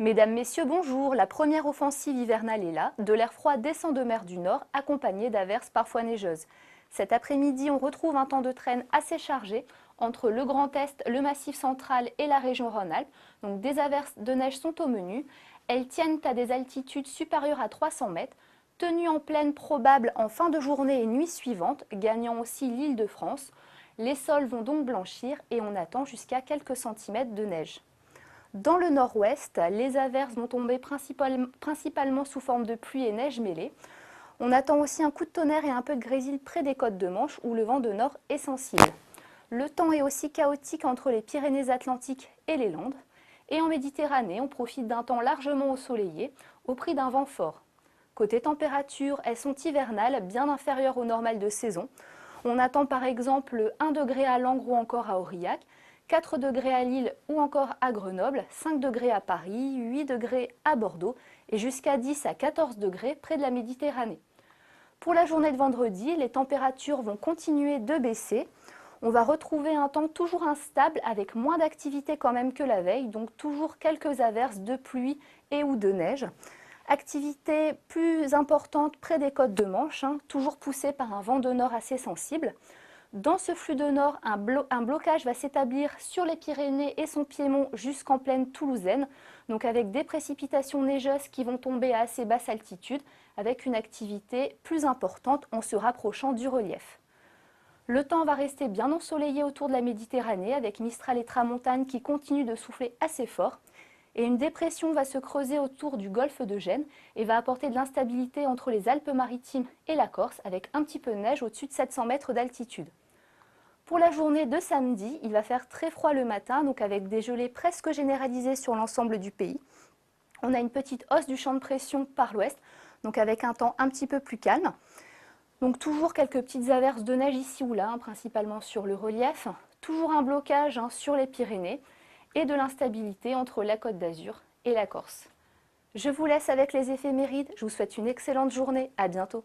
Mesdames, Messieurs, bonjour. La première offensive hivernale est là. De l'air froid descend de mer du Nord, accompagné d'averses parfois neigeuses. Cet après-midi, on retrouve un temps de traîne assez chargé entre le Grand Est, le Massif central et la région Rhône-Alpes. Donc des averses de neige sont au menu. Elles tiennent à des altitudes supérieures à 300 mètres. Tenue en pleine probable en fin de journée et nuit suivante, gagnant aussi l'Île-de-France. Les sols vont donc blanchir et on attend jusqu'à quelques centimètres de neige. Dans le nord-ouest, les averses vont tomber principalement sous forme de pluie et neige mêlée. On attend aussi un coup de tonnerre et un peu de grésil près des côtes de Manche où le vent de nord est sensible. Le temps est aussi chaotique entre les Pyrénées-Atlantiques et les Landes. Et en Méditerranée, on profite d'un temps largement ensoleillé au prix d'un vent fort. Côté température, elles sont hivernales, bien inférieures au normal de saison. On attend par exemple 1 degré à Langres ou encore à Aurillac, 4 degrés à Lille ou encore à Grenoble, 5 degrés à Paris, 8 degrés à Bordeaux et jusqu'à 10 à 14 degrés près de la Méditerranée. Pour la journée de vendredi, les températures vont continuer de baisser. On va retrouver un temps toujours instable avec moins d'activité quand même que la veille, donc toujours quelques averses de pluie et ou de neige. Activité plus importante près des côtes de Manche, toujours poussée par un vent de nord assez sensible. Dans ce flux de nord, un blocage va s'établir sur les Pyrénées et son piémont jusqu'en plaine toulousaine, donc avec des précipitations neigeuses qui vont tomber à assez basse altitude, avec une activité plus importante en se rapprochant du relief. Le temps va rester bien ensoleillé autour de la Méditerranée, avec Mistral et Tramontane qui continuent de souffler assez fort. Et une dépression va se creuser autour du golfe de Gênes et va apporter de l'instabilité entre les Alpes-Maritimes et la Corse, avec un petit peu de neige au-dessus de 700 mètres d'altitude. Pour la journée de samedi, il va faire très froid le matin, donc avec des gelées presque généralisées sur l'ensemble du pays. On a une petite hausse du champ de pression par l'ouest, donc avec un temps un petit peu plus calme. Donc toujours quelques petites averses de neige ici ou là, principalement sur le relief. Toujours un blocage sur les Pyrénées et de l'instabilité entre la Côte d'Azur et la Corse. Je vous laisse avec les éphémérides. Je vous souhaite une excellente journée. À bientôt.